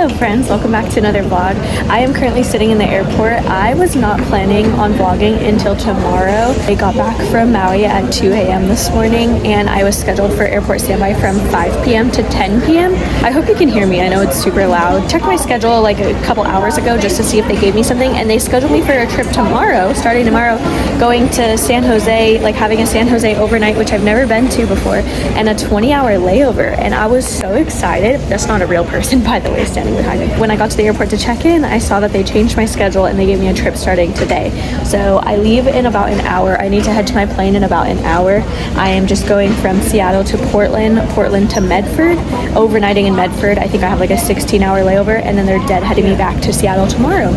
Hello friends, welcome back to another vlog. I am currently sitting in the airport. I was not planning on vlogging until tomorrow. I got back from Maui at 2 a.m. this morning and I was scheduled for airport standby from 5 p.m. to 10 p.m. I hope you can hear me. I know it's super loud. Checked my schedule like a couple hours ago just to see if they gave me something, and they scheduled me for a trip tomorrow, starting tomorrow, going to San Jose, like having a San Jose overnight, which I've never been to before, and a 20-hour layover. And I was so excited. That's not a real person, by the way, standing behind me. When I got to the airport to check in, I saw that they changed my schedule and they gave me a trip starting today. So I leave in about an hour. I need to head to my plane in about an hour. I am just going from Seattle to Portland to Medford, overnighting in Medford. I think I have like a 16-hour layover, and then they're deadheading me back to Seattle tomorrow.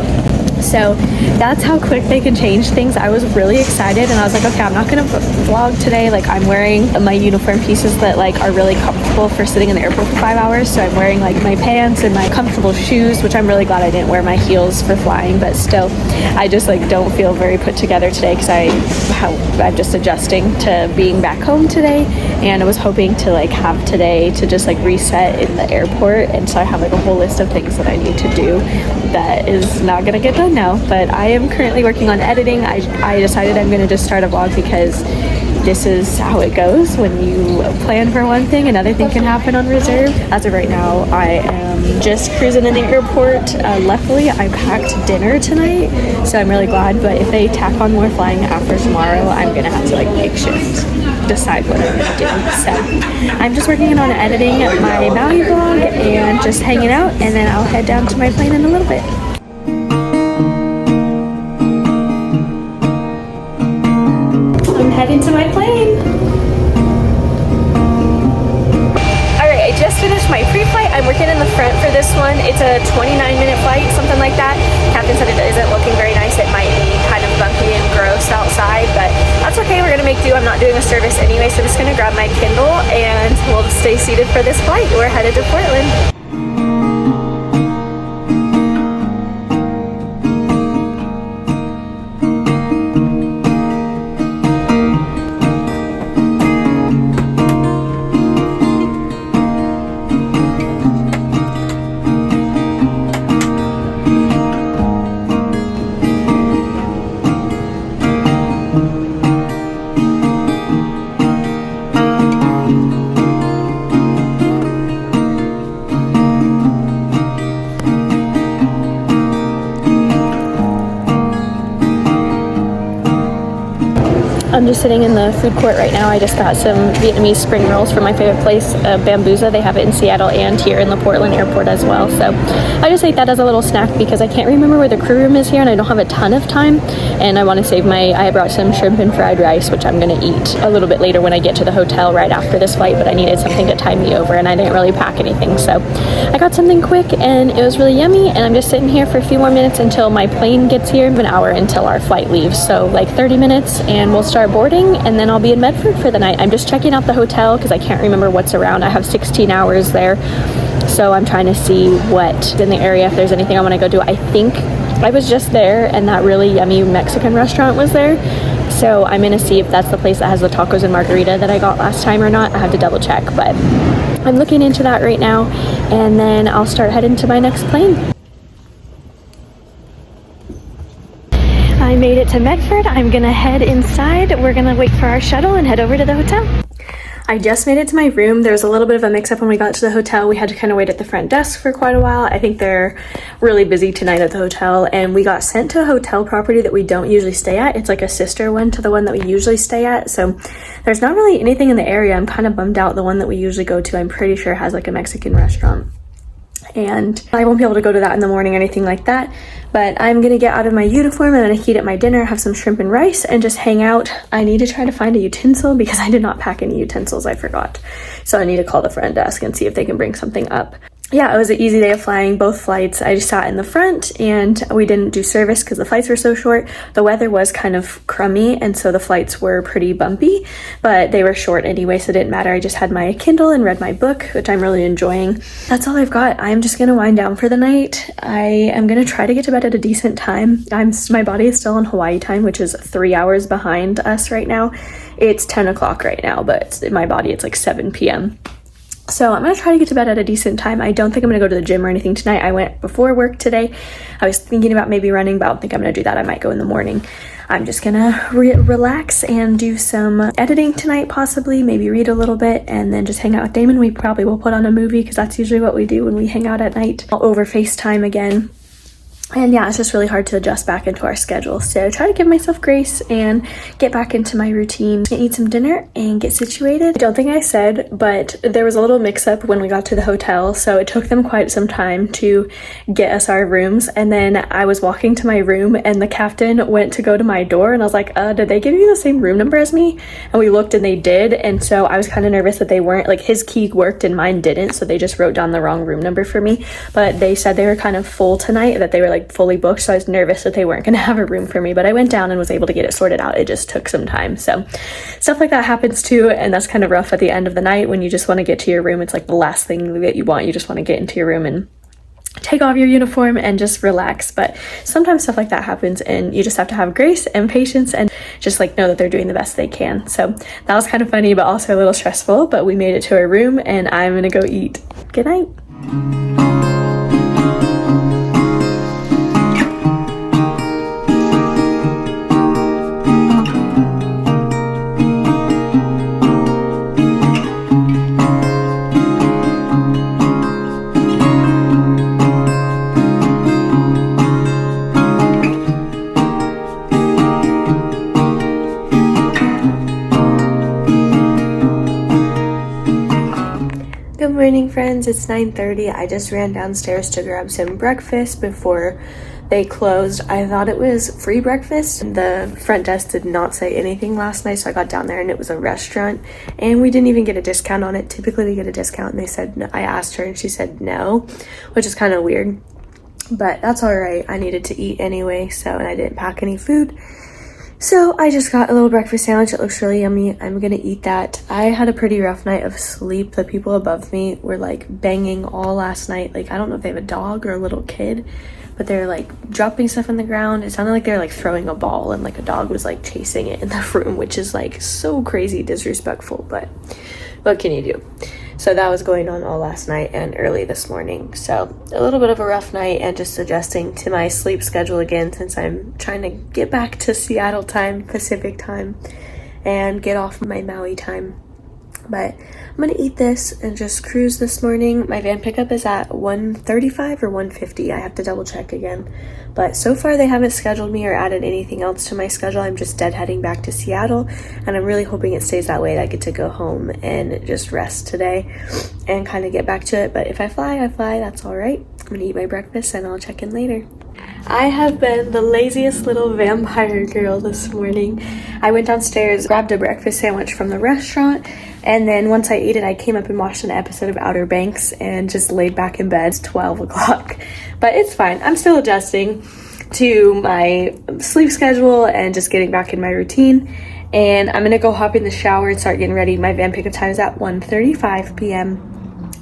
So that's how quick they can change things. I was really excited and I was like, okay, I'm not gonna vlog today. Like, I'm wearing my uniform pieces that like are really comfortable for sitting in the airport for 5 hours. So I'm wearing like my pants and my comfortable shoes, which I'm really glad I didn't wear my heels for flying, but still I just like don't feel very put together today because I'm just adjusting to being back home today, and I was hoping to like have today to just like reset in the airport. And so I have like a whole list of things that I need to do that is not gonna get done now, but I am currently working on editing. I decided I'm gonna just start a vlog because this is how it goes when you plan for one thing, another thing can happen on reserve. As of right now, I am just cruising in the airport. Luckily, I packed dinner tonight, so I'm really glad, but if they tack on more flying after tomorrow, I'm gonna have to like make shifts, decide what I'm gonna do. So I'm just working on editing my Maui vlog and just hanging out, and then I'll head down to my plane in a little bit. I'm heading to my plane. Alright, I just finished my pre-flight. I'm working in the front for this one. It's a 29-minute flight, something like that. Captain said it isn't looking very nice. It might be kind of bumpy and gross outside, but that's okay. We're gonna make do. I'm not doing a service anyway, so I'm just gonna grab my Kindle and we'll stay seated for this flight. We're headed to Portland. I'm just sitting in the food court right now. I just got some Vietnamese spring rolls from my favorite place, Bambuza. They have it in Seattle and here in the Portland airport as well. So I just ate that as a little snack because I can't remember where the crew room is here and I don't have a ton of time. And I want to save I brought some shrimp and fried rice, which I'm going to eat a little bit later when I get to the hotel right after this flight, but I needed something to tide me over and I didn't really pack anything. So I got something quick and it was really yummy, and I'm just sitting here for a few more minutes until my plane gets here. An hour until our flight leaves, so like 30 minutes and we'll start boarding, and then I'll be in Medford for the night. I'm just checking out the hotel because I can't remember what's around. I have 16 hours there, so I'm trying to see what's in the area, if there's anything I want to go do. I think I was just there and that really yummy Mexican restaurant was there, so I'm gonna see if that's the place that has the tacos and margarita that I got last time or not. I have to double check, but I'm looking into that right now, and then I'll start heading to my next plane. I made it to Medford. I'm gonna head inside. We're gonna wait for our shuttle and head over to the hotel. I just made it to my room. There was a little bit of a mix-up when we got to the hotel. We had to kind of wait at the front desk for quite a while. I think they're really busy tonight at the hotel, and we got sent to a hotel property that we don't usually stay at. It's like a sister one to the one that we usually stay at, so there's not really anything in the area. I'm kind of bummed out. The one that we usually go to, I'm pretty sure has like a Mexican restaurant, and I won't be able to go to that in the morning or anything like that. But I'm gonna get out of my uniform, I'm gonna heat up my dinner, have some shrimp and rice, and just hang out. I need to try to find a utensil because I did not pack any utensils, I forgot. So I need to call the front desk and see if they can bring something up. Yeah, it was an easy day of flying, both flights. I just sat in the front and we didn't do service because the flights were so short. The weather was kind of crummy, and so the flights were pretty bumpy, but they were short anyway, so it didn't matter. I just had my Kindle and read my book, which I'm really enjoying. That's all I've got. I'm just gonna wind down for the night. I am gonna try to get to bed at a decent time. My body is still on Hawaii time, which is 3 hours behind us right now. It's 10 o'clock right now, but in my body it's like 7 p.m. So I'm gonna try to get to bed at a decent time. I don't think I'm gonna go to the gym or anything tonight. I went before work today. I was thinking about maybe running, but I don't think I'm gonna do that. I might go in the morning. I'm just gonna relax and do some editing tonight, possibly, maybe read a little bit, and then just hang out with Damon. We probably will put on a movie because that's usually what we do when we hang out at night. I'll over FaceTime again. And yeah, it's just really hard to adjust back into our schedule. So try to give myself grace and get back into my routine and eat some dinner and get situated. I don't think I said, but there was a little mix up when we got to the hotel. So it took them quite some time to get us our rooms. And then I was walking to my room and the captain went to go to my door and I was like, did they give you the same room number as me? And we looked and they did. And so I was kind of nervous that they weren't, like his key worked and mine didn't. So they just wrote down the wrong room number for me. But they said they were kind of full tonight, that they were like fully booked, so I was nervous that they weren't going to have a room for me, but I went down and was able to get it sorted out. It just took some time. So stuff like that happens too, and that's kind of rough at the end of the night when you just want to get to your room. It's like the last thing that you want. You just want to get into your room and take off your uniform and just relax. But sometimes stuff like that happens and you just have to have grace and patience and just like know that they're doing the best they can. So that was kind of funny, but also a little stressful, but we made it to our room and I'm gonna go eat. Good night. Good morning, friends. It's 9:30. I just ran downstairs to grab some breakfast before they closed. I thought it was free breakfast. The front desk did not say anything last night, so I got down there and it was a restaurant and we didn't even get a discount on it. Typically we get a discount and they said no. I asked her and she said no, which is kind of weird, but that's all right. I needed to eat anyway, and I didn't pack any food. So I just got a little breakfast sandwich. It looks really yummy. I'm gonna eat that. I had a pretty rough night of sleep. The people above me were like banging all last night. Like, I don't know if they have a dog or a little kid, but they're like dropping stuff on the ground. It sounded like they were like throwing a ball and like a dog was like chasing it in the room, which is like so crazy disrespectful, but what can you do? So that was going on all last night and early this morning. So a little bit of a rough night and just adjusting to my sleep schedule again, since I'm trying to get back to Seattle time, Pacific time, and get off my Maui time. But I'm gonna eat this and just cruise this morning. My van pickup is at 1:35 or 1:50. I have to double check again. But so far they haven't scheduled me or added anything else to my schedule. I'm just deadheading back to Seattle and I'm really hoping it stays that way, that I get to go home and just rest today and kind of get back to it. But if I fly, I fly. That's all right. I'm gonna eat my breakfast and I'll check in later. I have been the laziest little vampire girl this morning. I went downstairs, grabbed a breakfast sandwich from the restaurant, and then once I ate it, I came up and watched an episode of Outer Banks and just laid back in bed. It's 12 o'clock, but it's fine. I'm still adjusting to my sleep schedule and just getting back in my routine. And I'm gonna go hop in the shower and start getting ready. My van pickup time is at 1:35 p.m.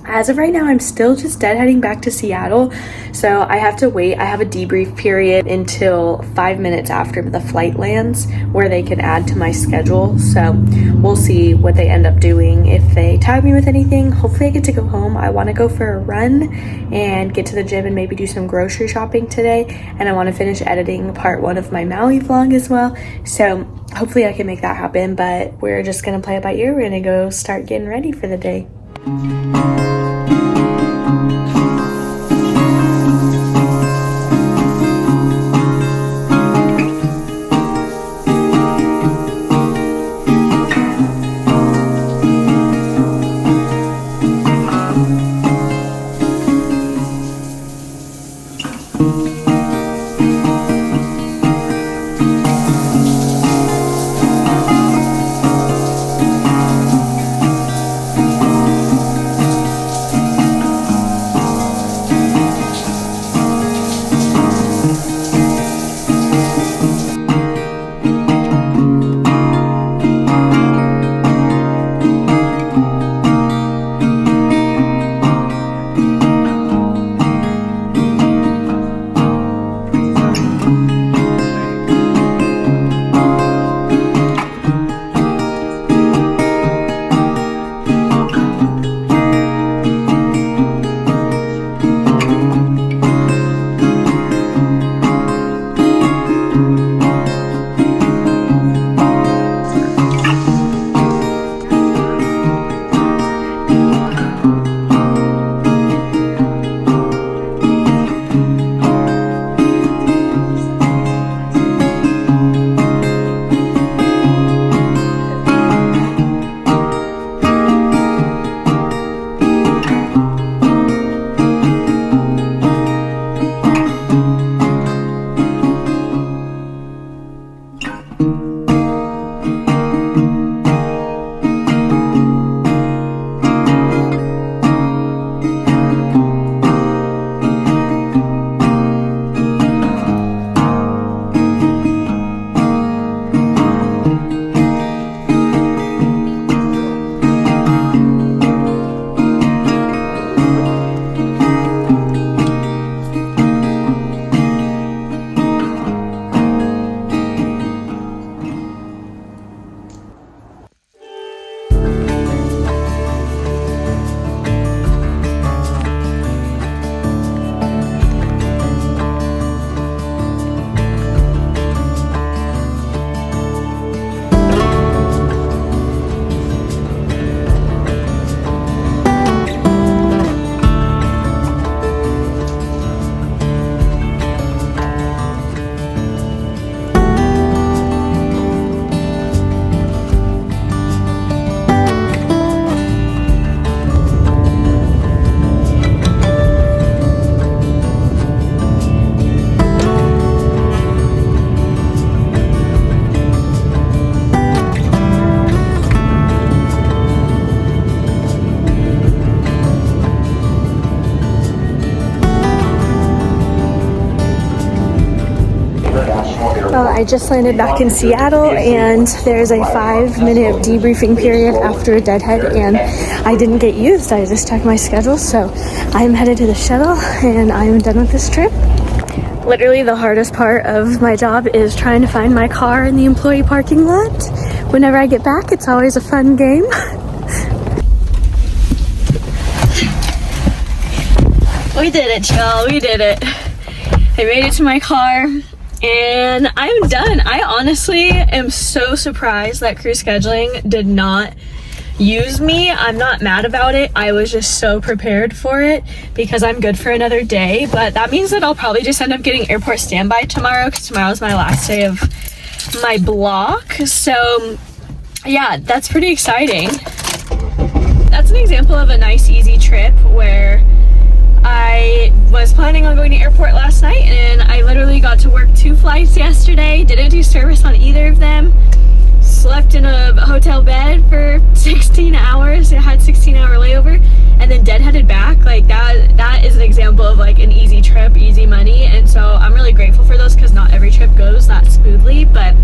As of right now, I'm still just deadheading back to Seattle, so I have to wait. I have a debrief period until 5 minutes after the flight lands where they can add to my schedule, so we'll see what they end up doing. If they tag me with anything, hopefully I get to go home. I want to go for a run and get to the gym and maybe do some grocery shopping today, and I want to finish editing part 1 of my Maui vlog as well, so hopefully I can make that happen. But we're just going to play it by ear. We're going to go start getting ready for the day. I just landed back in Seattle, and there's a 5-minute debriefing period after Deadhead, and I didn't get used. I just checked my schedule, so I'm headed to the shuttle, and I'm done with this trip. Literally the hardest part of my job is trying to find my car in the employee parking lot. Whenever I get back, it's always a fun game. We did it, y'all. We did it. I made it to my car and I'm done. I honestly am so surprised that crew scheduling did not use me. I'm not mad about it. I was just so prepared for it because I'm good for another day. But that means that I'll probably just end up getting airport standby tomorrow because tomorrow's my last day of my block. So yeah, that's pretty exciting. That's an example of a nice easy trip where I was planning on going to airport last night and I literally got to work 2 flights yesterday, didn't do service on either of them, slept in a hotel bed for 16 hours, it had 16-hour layover, and then deadheaded back. Like that is an example of like an easy trip, easy money, and so I'm really grateful for those because not every trip goes that smoothly, but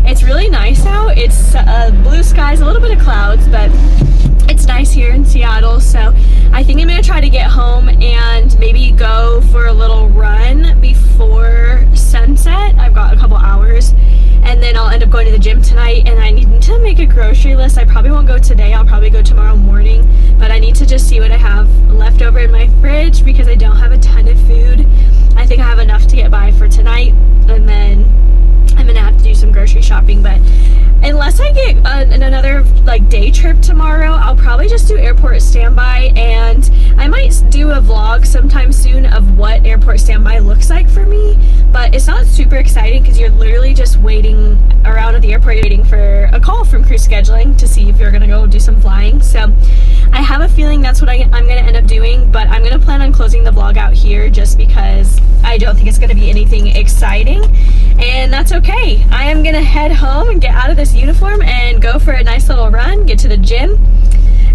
it's really nice out. It's blue skies, a little bit of clouds, but it's nice here in Seattle, so I think I'm gonna try to get home and maybe go for a little run before sunset. I've got a couple hours, and then I'll end up going to the gym tonight, and I need to make a grocery list. I probably won't go today, I'll probably go tomorrow morning, but I need to just see what I have left over in my fridge because I don't have a ton of food. I think I have enough to get by for tonight, and then I'm gonna have to do some grocery shopping, but unless I get another like day trip tomorrow, I'll probably just do airport standby, and I might do a vlog sometime soon of what airport standby looks like for me, but it's not super exciting because you're literally just waiting around at the airport waiting for a call from crew scheduling to see if you're gonna go do some flying. So I have a feeling that's what I'm gonna end up doing, but I'm gonna plan on closing the vlog out here just because I don't think it's gonna be anything exciting, and that's okay. I am gonna head home and get out of this uniform and go for a nice little run, get to the gym.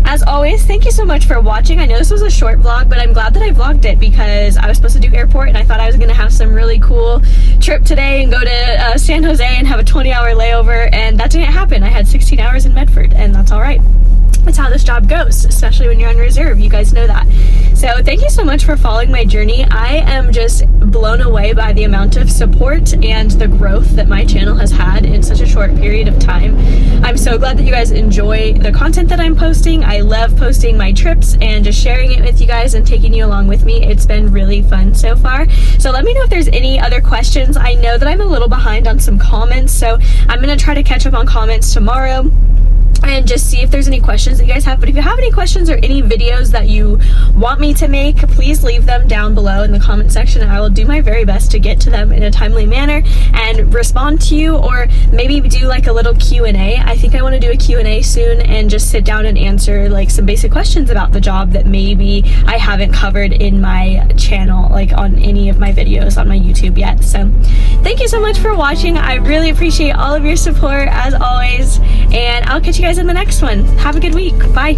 As always, thank you so much for watching. I know this was a short vlog, but I'm glad that I vlogged it because I was supposed to do airport and I thought I was gonna have some really cool trip today and go to San Jose and have a 20-hour layover, and that didn't happen. I had 16 hours in Medford, and that's all right. That's how this job goes, especially when you're on reserve. You guys know that. So thank you so much for following my journey. I am just blown away by the amount of support and the growth that my channel has had in such a short period of time. I'm so glad that you guys enjoy the content that I'm posting. I love posting my trips and just sharing it with you guys and taking you along with me. It's been really fun so far. So let me know if there's any other questions. I know that I'm a little behind on some comments, so I'm gonna try to catch up on comments tomorrow and just see if there's any questions that you guys have. But if you have any questions or any videos that you want me to make, please leave them down below in the comment section, and I will do my very best to get to them in a timely manner and respond to you, or maybe do like a little Q&A. I think I want to do a Q&A soon and just sit down and answer like some basic questions about the job that maybe I haven't covered in my channel, like on any of my videos on my YouTube yet. So thank you so much for watching. I really appreciate all of your support as always, and I'll catch you guys in the next one. Have a good week. Bye.